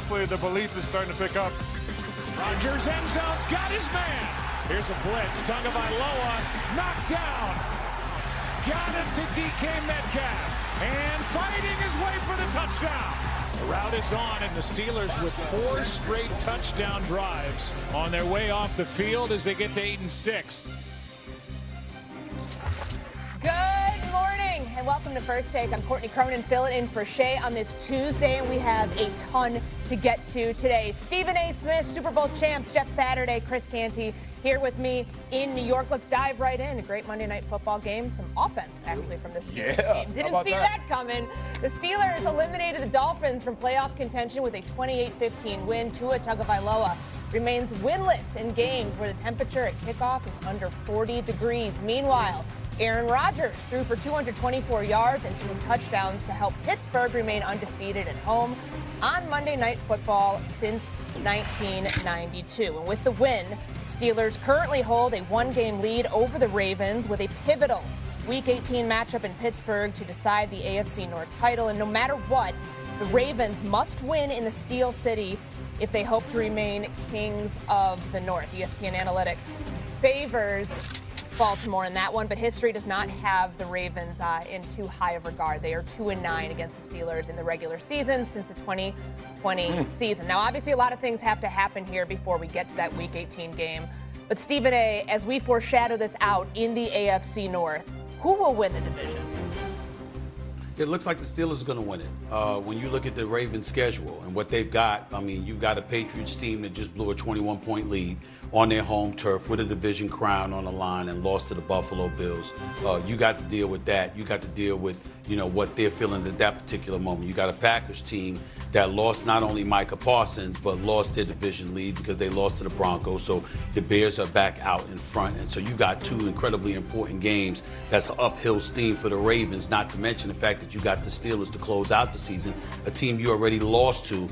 Hopefully the belief is starting to pick up. Rodgers end zone's got his man. Here's a blitz. Tagovailoa knocked down. Got it to DK Metcalf. And fighting his way for the touchdown. The route is on, and the Steelers with 4 straight touchdown drives on their way off the field as they get to 8-6. Good morning and welcome to First Take. I'm Courtney Cronin filling in for Shay on this Tuesday, and we have a ton to get to today. Stephen A. Smith, Super Bowl champs, Jeff Saturday, Chris Canty here with me in New York. Let's dive right in. A great Monday night football game. Some offense, actually, from this game. Didn't see that coming. The Steelers eliminated the Dolphins from playoff contention with a 28-15 win. Tua Tagovailoa remains winless in games where the temperature at kickoff is under 40 degrees. Meanwhile, Aaron Rodgers threw for 224 yards and 2 touchdowns to help Pittsburgh remain undefeated at home on Monday Night Football since 1992. And with the win, the Steelers currently hold a 1-game lead over the Ravens with a pivotal Week 18 matchup in Pittsburgh to decide the AFC North title. And no matter what, the Ravens must win in the Steel City if they hope to remain kings of the North. ESPN Analytics favors Baltimore in that one, but history does not have the Ravens in too high of regard. They are 2-9 against the Steelers in the regular season since the 2020 season. Now, obviously, a lot of things have to happen here before we get to that Week 18 game. But Stephen A., as we foreshadow this out in the AFC North, who will win the division? It looks like the Steelers are going to win it. When you look at the Ravens' schedule and what they've got, I mean, you've got a Patriots team that just blew a 21-point lead on their home turf with a division crown on the line and lost to the Buffalo Bills. You got to deal with that. You got to deal with, what they're feeling at that particular moment. You got a Packers team that lost not only Micah Parsons, but lost their division lead because they lost to the Broncos. So the Bears are back out in front. And so you got 2 incredibly important games. That's an uphill steam for the Ravens, not to mention the fact that you got the Steelers to close out the season, a team you already lost to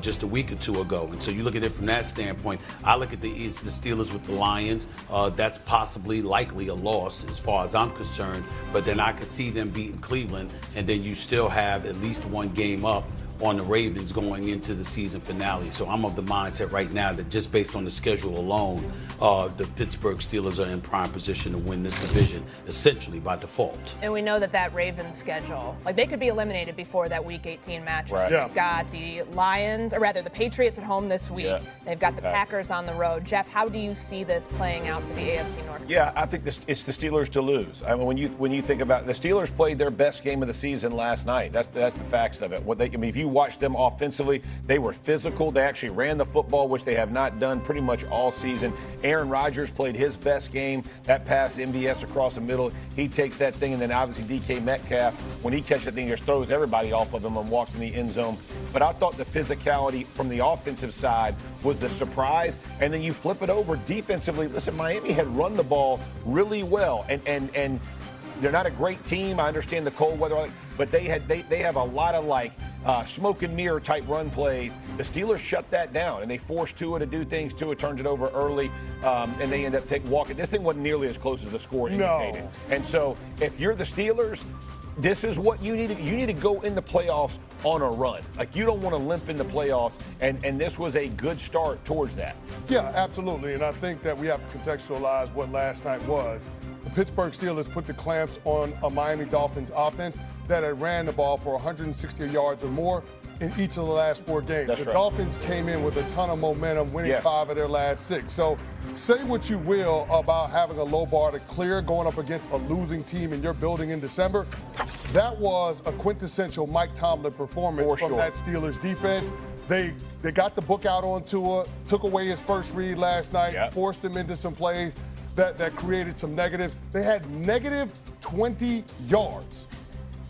just a week or 2 ago. And so you look at it from that standpoint. I look at the Steelers with the Lions. That's possibly likely a loss as far as I'm concerned. But then I could see them beating Cleveland, and then you still have at least 1 game up on the Ravens going into the season finale. So I'm of the mindset right now that just based on the schedule alone, the Pittsburgh Steelers are in prime position to win this division, essentially by default. And we know that Ravens schedule, they could be eliminated before that Week 18 matchup. Right. They've got the Lions, or rather the Patriots at home this week. Yeah. They've got the Packers on the road. Jeff, how do you see this playing out for the AFC North? Yeah, I think it's the Steelers to lose. I mean, when you think about it, the Steelers played their best game of the season last night. That's the facts of it. If you watch them offensively, they were physical. They actually ran the football, which they have not done pretty much all season. Aaron Rodgers played his best game. That pass MVS across the middle, he takes that thing, and then obviously DK Metcalf, when he catches that thing, just throws everybody off of him and walks in the end zone. But I thought the physicality from the offensive side was the surprise. And then you flip it over defensively. Listen, Miami had run the ball really well, and they're not a great team. I understand the cold weather, but they have a lot of smoke and mirror type run plays. The Steelers shut that down, and they forced Tua to do things. Tua turned it over early, and they end up walking. This thing wasn't nearly as close as the score indicated. No. And so if you're the Steelers, this is what you need. You need to go in the playoffs on a run. You don't want to limp in the playoffs, and this was a good start towards that. Yeah, absolutely. And I think that we have to contextualize what last night was. The Pittsburgh Steelers put the clamps on a Miami Dolphins offense that had ran the ball for 160 yards or more in each of the last 4 games. That's the right. Dolphins came in with a ton of momentum, winning 5 of their last 6. So say what you will about having a low bar to clear going up against a losing team in your building in December. That was a quintessential Mike Tomlin performance from that Steelers defense. They got the book out on Tua, took away his first read last night, forced him into some plays that created some negatives. They had negative 20 yards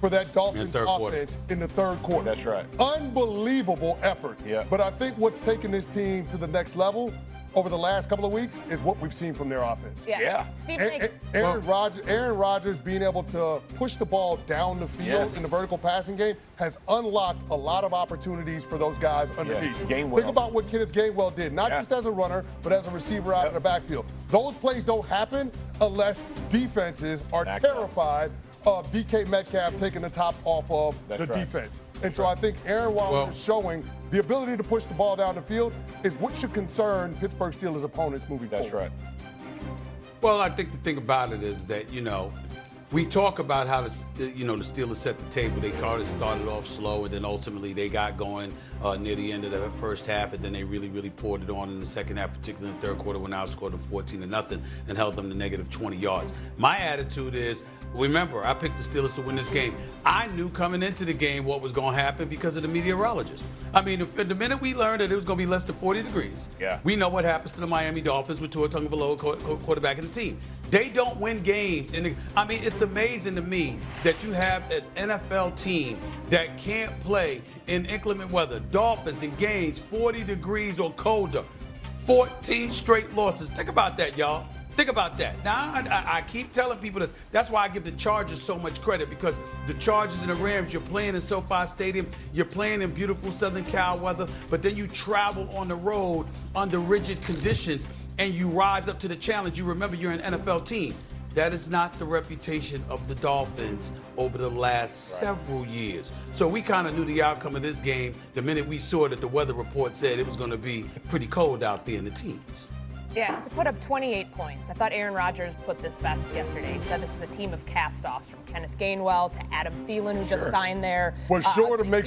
for that Dolphins offense in the third quarter. That's right. Unbelievable effort. Yeah. But I think what's taken this team to the next level over the last couple of weeks is what we've seen from their offense. Yeah. Stephen, Aaron Rodgers being able to push the ball down the field in the vertical passing game has unlocked a lot of opportunities for those guys underneath. Gainwell. Think about what Kenneth Gainwell did, not just as a runner, but as a receiver out in the backfield. Those plays don't happen unless defenses are terrified of DK Metcalf taking the top off of the defense. And so I think Aaron Rodgers showing the ability to push the ball down the field is what should concern Pittsburgh Steelers opponents moving forward. That's right. Well, I think the thing about it is that, we talk about how the Steelers set the table. They started off slow, and then ultimately they got going near the end of the first half, and then they really, really poured it on in the second half, particularly in the third quarter when I outscored them 14-0 and held them to negative 20 yards. My attitude is, remember, I picked the Steelers to win this game. I knew coming into the game what was going to happen because of the meteorologist. I mean, the minute we learned that it was going to be less than 40 degrees, we know what happens to the Miami Dolphins with Tua Tagovailoa quarterback in the team. They don't win games. It's amazing to me that you have an NFL team that can't play in inclement weather. Dolphins in games 40 degrees or colder. 14 straight losses. Think about that, y'all. Think about that. Now, I keep telling people this. That's why I give the Chargers so much credit, because the Chargers and the Rams, you're playing in SoFi Stadium, you're playing in beautiful Southern Cal weather, but then you travel on the road under rigid conditions, and you rise up to the challenge. You remember you're an NFL team. That is not the reputation of the Dolphins over the last several years. So we kind of knew the outcome of this game the minute we saw that the weather report said it was going to be pretty cold out there in the teens. Yeah, to put up 28 points. I thought Aaron Rodgers put this best yesterday. He said this is a team of cast-offs, from Kenneth Gainwell to Adam Thielen, who just signed there. Was sure to make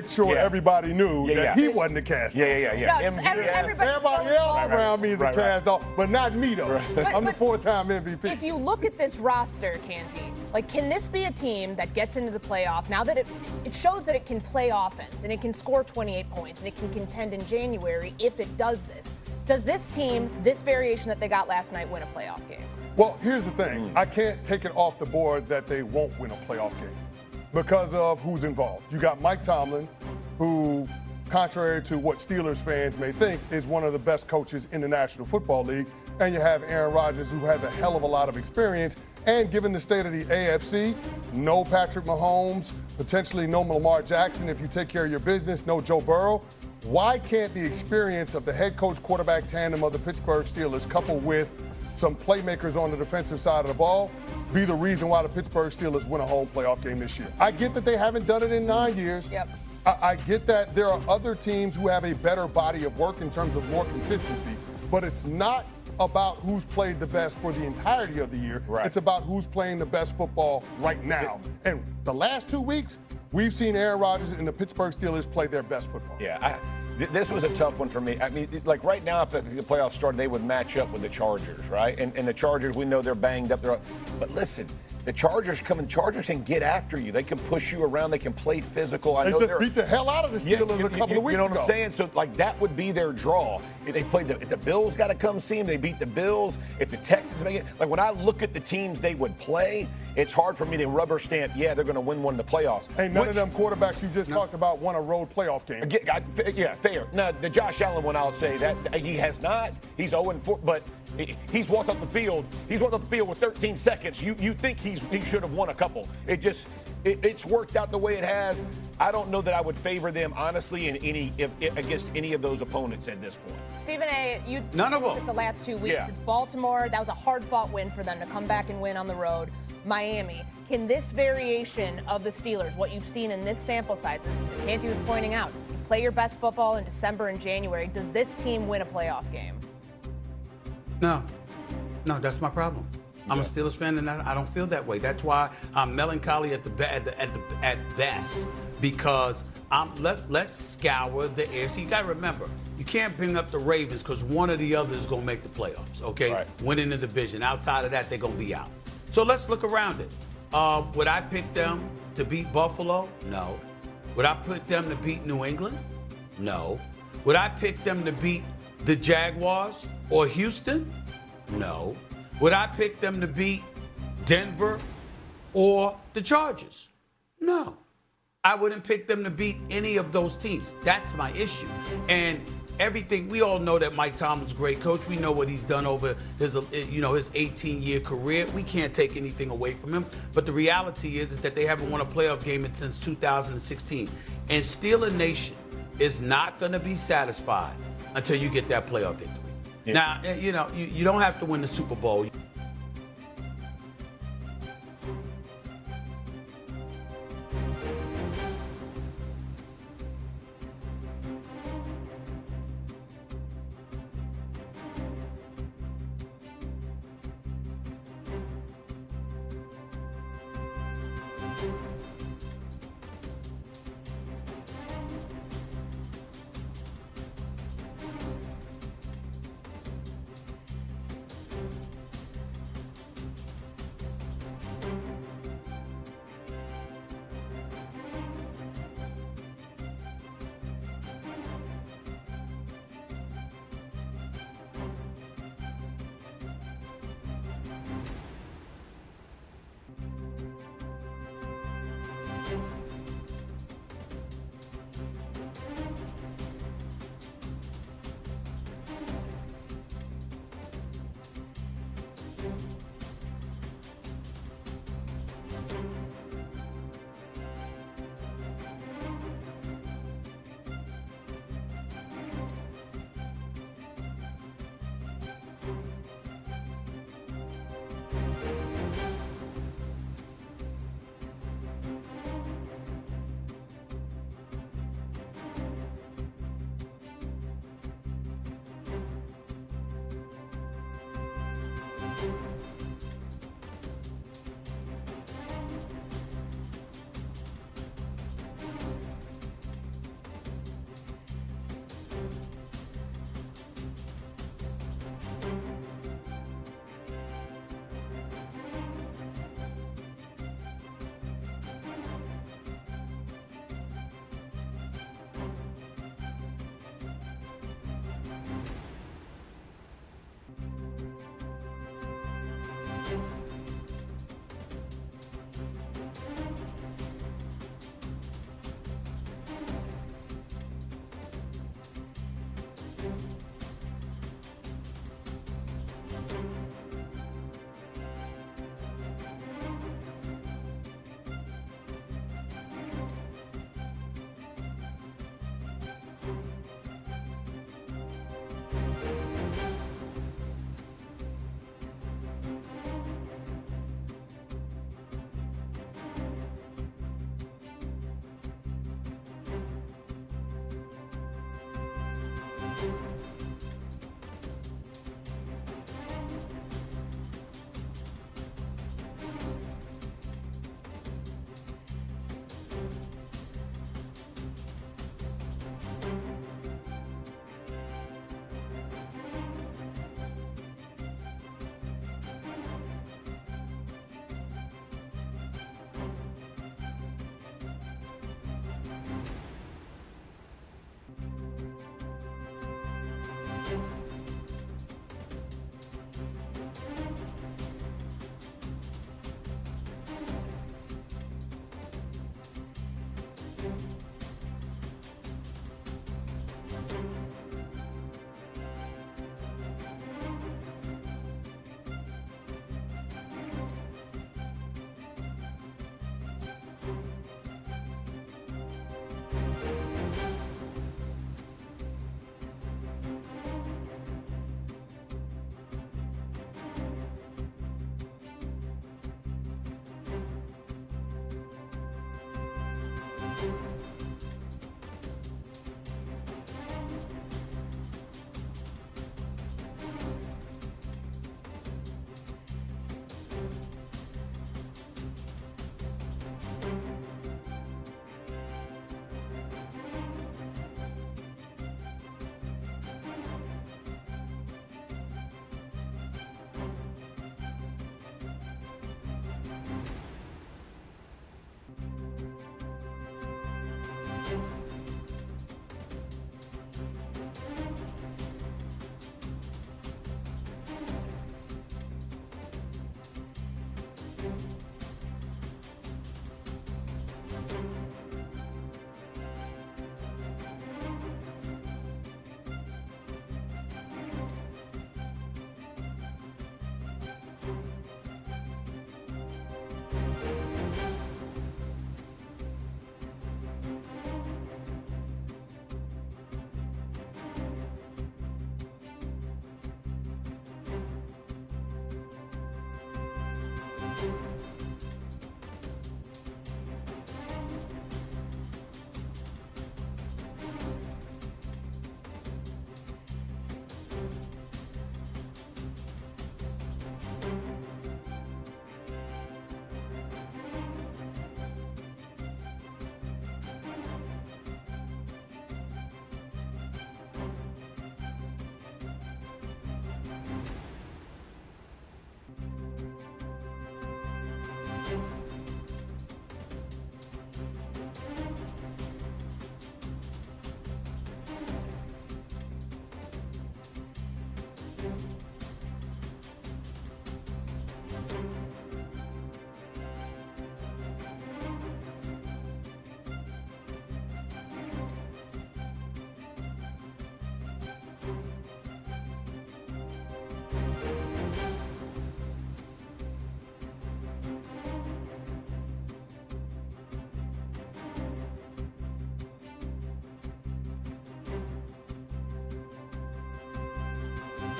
sure everybody knew that he wasn't a cast-off. No, everybody else around me is a cast-off, but not me, though. I'm the four-time MVP. If you look at this roster, Canty, can this be a team that gets into the playoff now that it shows that it can play offense and it can score 28 points and it can contend in January if it does this? Does this team, this variation that they got last night, win a playoff game? Well, here's the thing. I can't take it off the board that they won't win a playoff game because of who's involved. You got Mike Tomlin, who, contrary to what Steelers fans may think, is one of the best coaches in the National Football League. And you have Aaron Rodgers, who has a hell of a lot of experience. And given the state of the AFC, no Patrick Mahomes, potentially no Lamar Jackson if you take care of your business, no Joe Burrow. Why can't the experience of the head coach quarterback tandem of the Pittsburgh Steelers, coupled with some playmakers on the defensive side of the ball, be the reason why the Pittsburgh Steelers win a home playoff game this year? I get that they haven't done it in 9 years. Yep. I get that there are other teams who have a better body of work in terms of more consistency, but it's not about who's played the best for the entirety of the year. It's about who's playing the best football right now. And the last 2 weeks, we've seen Aaron Rodgers and the Pittsburgh Steelers play their best football. Yeah, this was a tough one for me. I mean, right now, if the playoffs started, they would match up with the Chargers, right? And the Chargers, we know they're banged up. But listen, the Chargers can get after you. They can push you around. They can play physical. They just beat the hell out of the Steelers a couple of weeks ago. You know what I'm saying? So, that would be their draw. If they played if the Bills got to come see them, they beat the Bills. If the Texans make it, when I look at the teams they would play, it's hard for me to rubber stamp, they're going to win one of the playoffs. Ain't none of them quarterbacks you just talked about won a road playoff game. Yeah, fair. Now, the Josh Allen one, I'll say that he has not. He's 0-4, but he's walked off the field. He's walked off the field with 13 seconds. You think he should have won a couple. It's worked out the way it has. I don't know that I would favor them, honestly, against any of those opponents at this point. Stephen A., none of them. The last 2 weeks. It's Baltimore. That was a hard-fought win for them to come back and win on the road. Miami. Can this variation of the Steelers, what you've seen in this sample size, as Canty was pointing out, play your best football in December and January, does this team win a playoff game? No, that's my problem. I'm a Steelers fan, and I don't feel that way. That's why I'm melancholy at best, because let's scour the AFC. You got to remember, you can't bring up the Ravens because one or the other is going to make the playoffs, okay? Right. Winning the division. Outside of that, they're going to be out. So let's look around it. Would I pick them to beat Buffalo? No. Would I put them to beat New England? No. Would I pick them to beat the Jaguars or Houston? No. Would I pick them to beat Denver or the Chargers? No. I wouldn't pick them to beat any of those teams. That's my issue. And everything, we all know that Mike Tomlin's a great coach. We know what he's done over his 18-year career. We can't take anything away from him. But the reality is that they haven't won a playoff game since 2016. And Steeler Nation is not going to be satisfied until you get that playoff victory. Yeah. Now, you don't have to win the Super Bowl.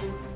Bye.